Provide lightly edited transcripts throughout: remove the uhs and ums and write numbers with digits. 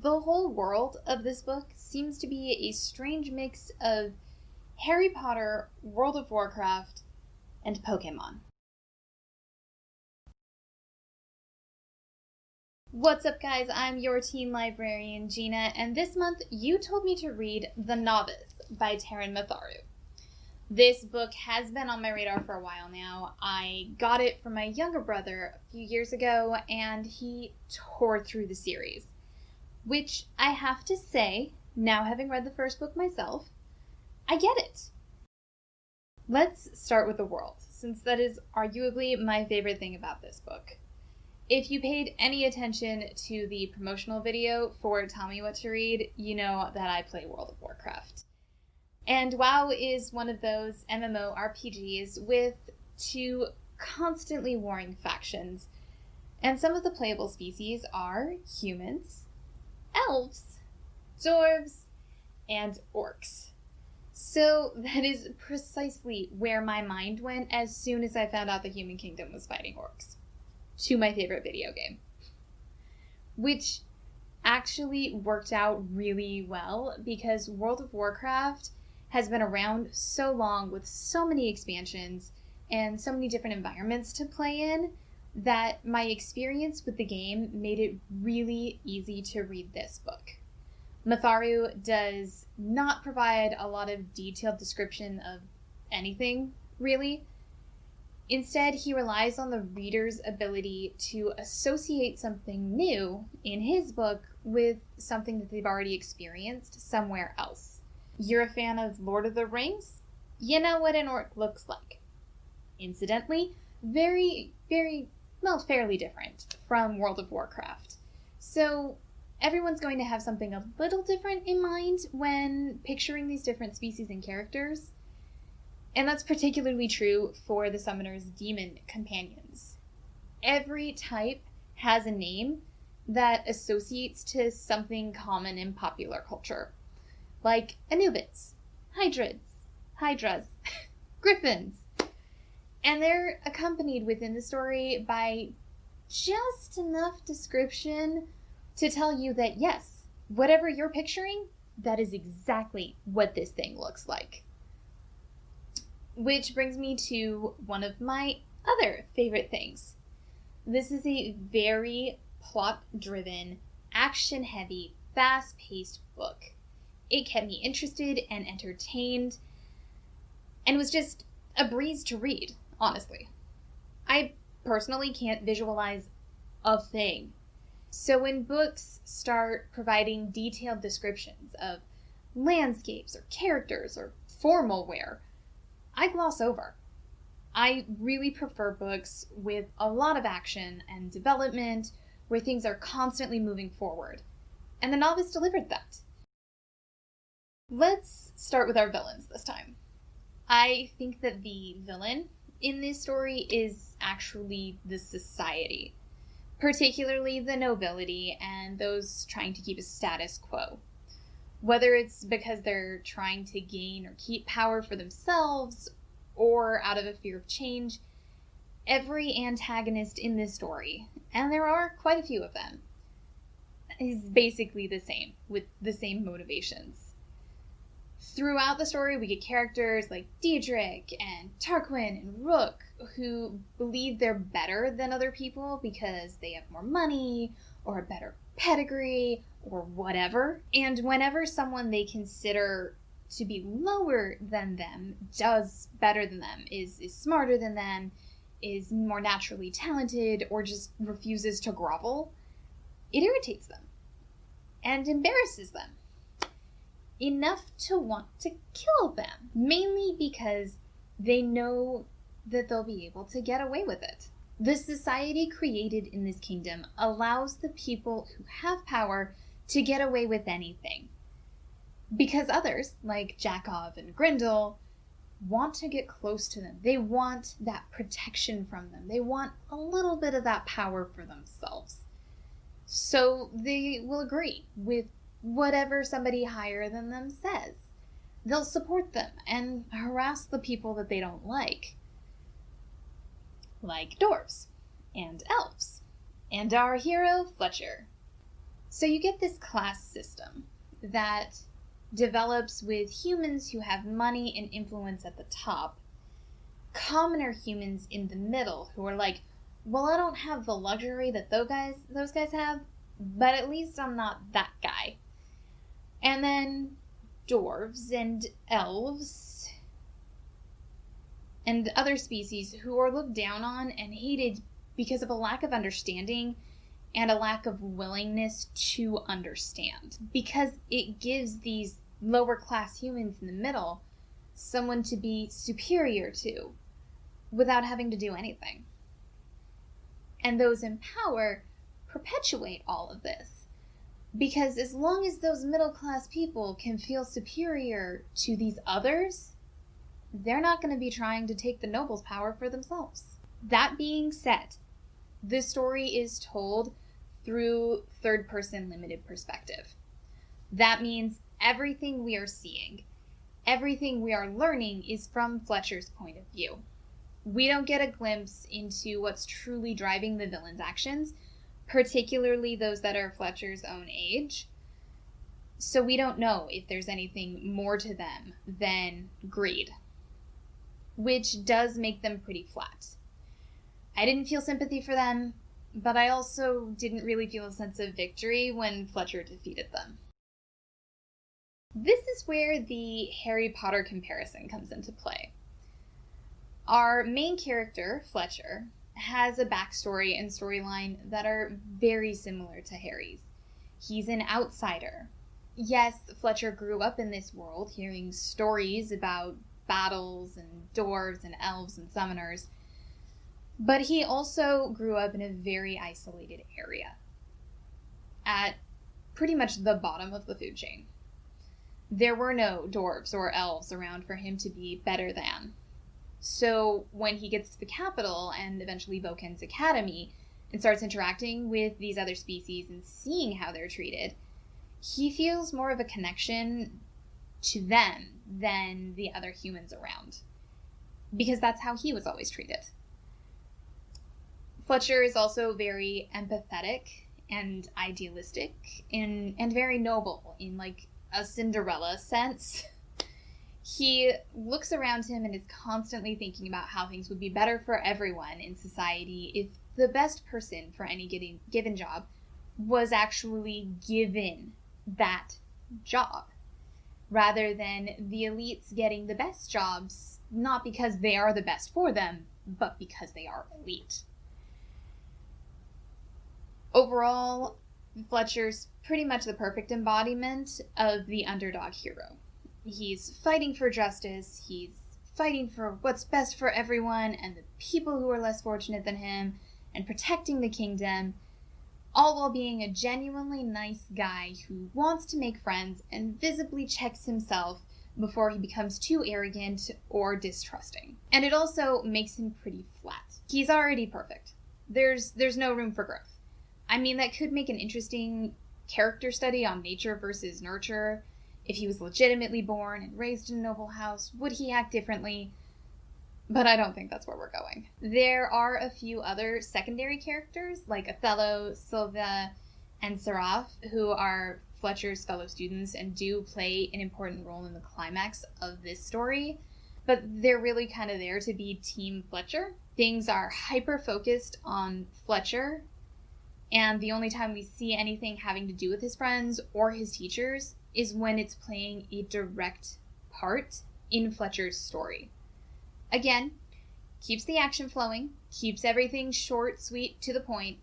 The whole world of this book seems to be a strange mix of Harry Potter, World of Warcraft, and Pokemon. What's up, guys? I'm your teen librarian, Gina, and this month you told me to read The Novice by Taran Matharu. This book has been on my radar for a while now. I got it from my younger brother a few years ago, and he tore through the series. Which, I have to say, now having read the first book myself, I get it. Let's start with the world, since that is arguably my favorite thing about this book. If you paid any attention to the promotional video for Tell Me What to Read, you know that I play World of Warcraft. And WoW is one of those MMORPGs with two constantly warring factions. And some of the playable species are humans, elves, dwarves, and orcs. So that is precisely where my mind went as soon as I found out the human kingdom was fighting orcs. To my favorite video game. Which actually worked out really well because World of Warcraft has been around so long with so many expansions and so many different environments to play in that my experience with the game made it really easy to read this book. Matharu does not provide a lot of detailed description of anything, really. Instead, he relies on the reader's ability to associate something new in his book with something that they've already experienced somewhere else. You're a fan of Lord of the Rings? You know what an orc looks like. Incidentally, fairly different from World of Warcraft. So everyone's going to have something a little different in mind when picturing these different species and characters. And that's particularly true for the summoner's demon companions. Every type has a name that associates to something common in popular culture. Like Anubis, Hydras, Griffins. And they're accompanied within the story by just enough description to tell you that yes, whatever you're picturing, that is exactly what this thing looks like. Which brings me to one of my other favorite things. This is a very plot-driven, action-heavy, fast-paced book. It kept me interested and entertained, and was just a breeze to read, honestly. I personally can't visualize a thing. So when books start providing detailed descriptions of landscapes or characters or formal wear, I gloss over. I really prefer books with a lot of action and development where things are constantly moving forward. And The Novice delivered that. Let's start with our villains this time. I think that the villain in this story is actually the society, particularly the nobility and those trying to keep a status quo. Whether it's because they're trying to gain or keep power for themselves or out of a fear of change, every antagonist in this story, and there are quite a few of them, is basically the same, with the same motivations. Throughout the story, we get characters like Diedrich and Tarquin and Rook who believe they're better than other people because they have more money or a better pedigree or whatever. And whenever someone they consider to be lower than them does better than them, is smarter than them, is more naturally talented, or just refuses to grovel, it irritates them and embarrasses them. Enough to want to kill them, mainly because they know that they'll be able to get away with it. The society created in this kingdom allows the people who have power to get away with anything. Because others, like Jakov and Grindel, want to get close to them. They want that protection from them. They want a little bit of that power for themselves. So they will agree with whatever somebody higher than them says. They'll support them and harass the people that they don't like dwarves and elves, and our hero Fletcher. So you get this class system that develops with humans who have money and influence at the top, commoner humans in the middle who are like, well, I don't have the luxury that those guys have, but at least I'm not that guy. And then dwarves and elves and other species who are looked down on and hated because of a lack of understanding and a lack of willingness to understand. Because it gives these lower class humans in the middle someone to be superior to without having to do anything. And those in power perpetuate all of this. Because as long as those middle class people can feel superior to these others, they're not going to be trying to take the noble's power for themselves. That being said, this story is told through third-person limited perspective. That means everything we are seeing, everything we are learning is from Fletcher's point of view. We don't get a glimpse into what's truly driving the villain's actions, particularly those that are Fletcher's own age. So we don't know if there's anything more to them than greed, which does make them pretty flat. I didn't feel sympathy for them, but I also didn't really feel a sense of victory when Fletcher defeated them. This is where the Harry Potter comparison comes into play. Our main character, Fletcher, has a backstory and storyline that are very similar to Harry's. He's an outsider. Yes, Fletcher grew up in this world, hearing stories about battles and dwarves and elves and summoners, but he also grew up in a very isolated area, at pretty much the bottom of the food chain. There were no dwarves or elves around for him to be better than. So when he gets to the capital and eventually Voken's Academy and starts interacting with these other species and seeing how they're treated, he feels more of a connection to them than the other humans around. Because that's how he was always treated. Fletcher is also very empathetic and idealistic and very noble in like a Cinderella sense. He looks around him and is constantly thinking about how things would be better for everyone in society if the best person for any given job was actually given that job, rather than the elites getting the best jobs, not because they are the best for them, but because they are elite. Overall, Fletcher's pretty much the perfect embodiment of the underdog hero. He's fighting for justice, he's fighting for what's best for everyone and the people who are less fortunate than him, and protecting the kingdom, all while being a genuinely nice guy who wants to make friends and visibly checks himself before he becomes too arrogant or distrusting. And it also makes him pretty flat. He's already perfect. There's no room for growth. I mean, that could make an interesting character study on nature versus nurture. If he was legitimately born and raised in a noble house, would he act differently? But I don't think that's where we're going. There are a few other secondary characters, like Othello, Silva, and Seraph, who are Fletcher's fellow students and do play an important role in the climax of this story. But they're really kind of there to be Team Fletcher. Things are hyper-focused on Fletcher, and the only time we see anything having to do with his friends or his teachers is when it's playing a direct part in Fletcher's story. Again, keeps the action flowing, keeps everything short, sweet, to the point,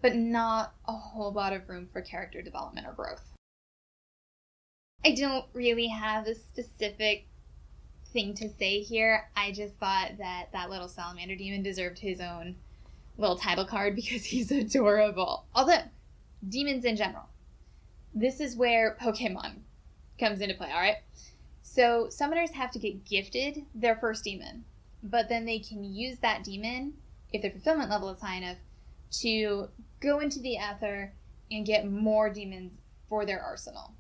but not a whole lot of room for character development or growth. I don't really have a specific thing to say here. I just thought that that little salamander demon deserved his own little title card because he's adorable. Although, demons in general. This is where Pokemon comes into play, alright? So, summoners have to get gifted their first demon, but then they can use that demon, if their fulfillment level is high enough, to go into the ether and get more demons for their arsenal.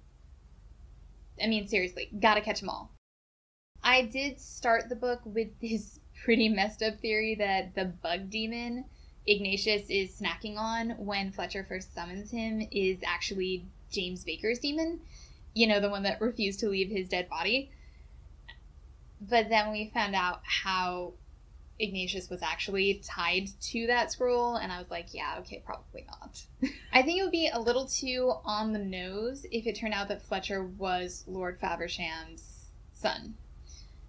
I mean, seriously, gotta catch them all. I did start the book with this pretty messed up theory that the bug demon Ignatius is snacking on when Fletcher first summons him is actually James Baker's demon. You know, the one that refused to leave his dead body. But then we found out how Ignatius was actually tied to that scroll, and I was like, yeah, okay, probably not. I think it would be a little too on the nose if it turned out that Fletcher was Lord Faversham's son.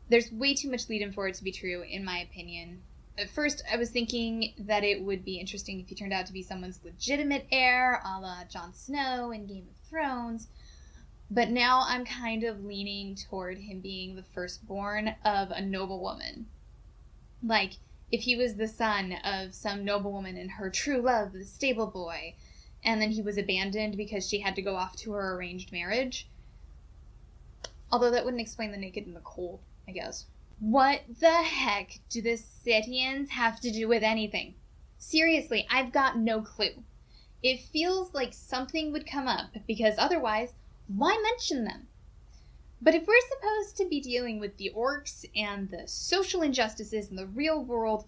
There's way too much lead-in for it to be true, in my opinion. At first, I was thinking that it would be interesting if he turned out to be someone's legitimate heir, a la Jon Snow in Game of Thrones. But now I'm kind of leaning toward him being the firstborn of a noblewoman. Like, if he was the son of some noblewoman and her true love, the stable boy, and then he was abandoned because she had to go off to her arranged marriage. Although that wouldn't explain the naked and the cold, I guess. What the heck do the Scythians have to do with anything? Seriously, I've got no clue. It feels like something would come up, because otherwise, why mention them? But if we're supposed to be dealing with the orcs and the social injustices in the real world,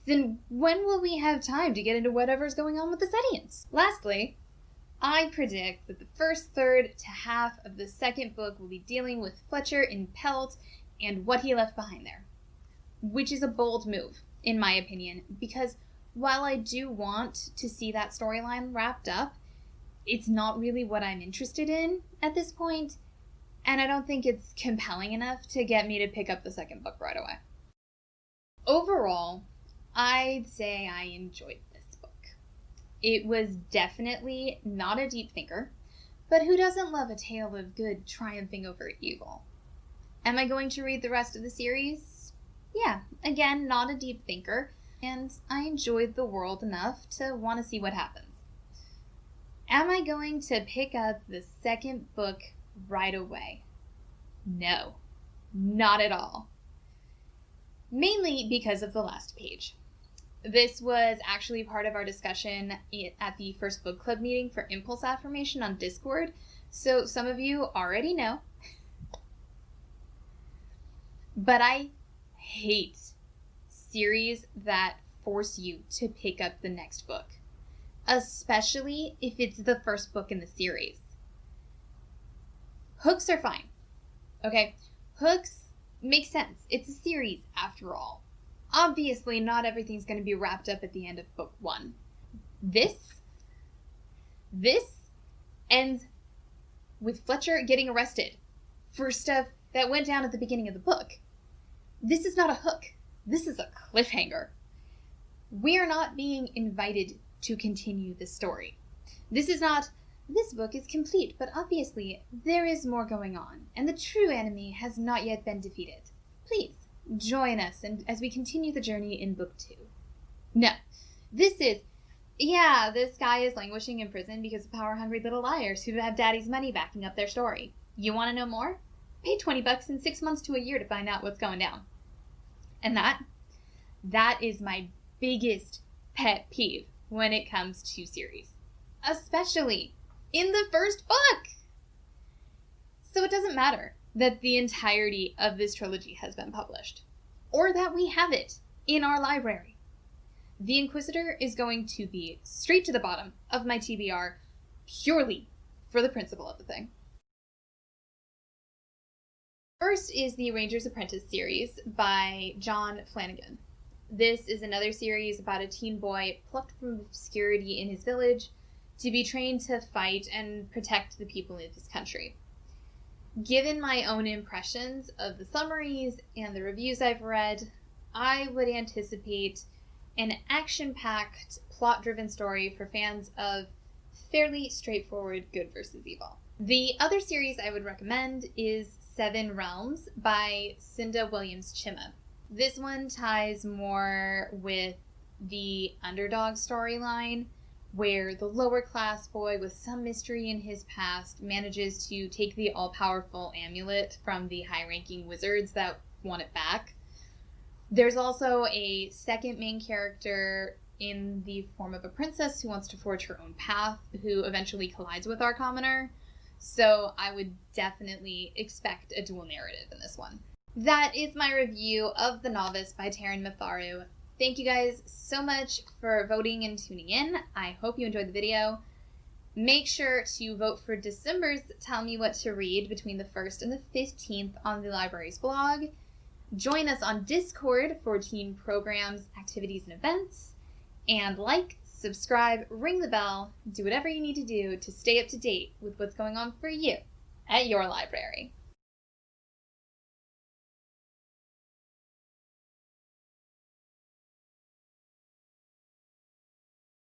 then when will we have time to get into whatever's going on with the Scythians? Lastly, I predict that the first third to half of the second book will be dealing with Fletcher in Pelt and what he left behind there. Which is a bold move, in my opinion, because while I do want to see that storyline wrapped up, it's not really what I'm interested in at this point, and I don't think it's compelling enough to get me to pick up the second book right away. Overall, I'd say I enjoyed this book. It was definitely not a deep thinker, but who doesn't love a tale of good triumphing over evil? Am I going to read the rest of the series? Yeah, again, not a deep thinker, and I enjoyed the world enough to want to see what happens. Am I going to pick up the second book right away? No, not at all. Mainly because of the last page. This was actually part of our discussion at the first book club meeting for Impulse Affirmation on Discord, so some of you already know. But I hate series that force you to pick up the next book, especially if it's the first book in the series. Hooks are fine. Okay, hooks make sense. It's a series, after all. Obviously, not everything's going to be wrapped up at the end of book one. This ends with Fletcher getting arrested for stuff that went down at the beginning of the book. This is not a hook. This is a cliffhanger. We are not being invited to continue the story. This is not, this book is complete, but obviously there is more going on, and the true enemy has not yet been defeated. Please, join us as we continue the journey in book 2. No, this is, yeah, this guy is languishing in prison because of power-hungry little liars who have daddy's money backing up their story. You want to know more? Pay $20 in 6 months to a year to find out what's going down. And that is my biggest pet peeve when it comes to series. Especially in the first book! So it doesn't matter that the entirety of this trilogy has been published, or that we have it in our library. The Inquisitor is going to be straight to the bottom of my TBR purely for the principle of the thing. First is the Ranger's Apprentice series by John Flanagan. This is another series about a teen boy plucked from obscurity in his village to be trained to fight and protect the people of his country. Given my own impressions of the summaries and the reviews I've read, I would anticipate an action-packed, plot-driven story for fans of fairly straightforward good versus evil. The other series I would recommend is Seven Realms by Cinda Williams-Chima. This one ties more with the underdog storyline, where the lower-class boy with some mystery in his past manages to take the all-powerful amulet from the high-ranking wizards that want it back. There's also a second main character in the form of a princess who wants to forge her own path, who eventually collides with our commoner. So I would definitely expect a dual narrative in this one. That is my review of The Novice by Taran Matharu. Thank you guys so much for voting and tuning in. I hope you enjoyed the video. Make sure to vote for December's Tell Me What to Read between the 1st and the 15th on the library's blog. Join us on Discord for teen programs, activities, and events. And like, subscribe, ring the bell, do whatever you need to do to stay up to date with what's going on for you at your library.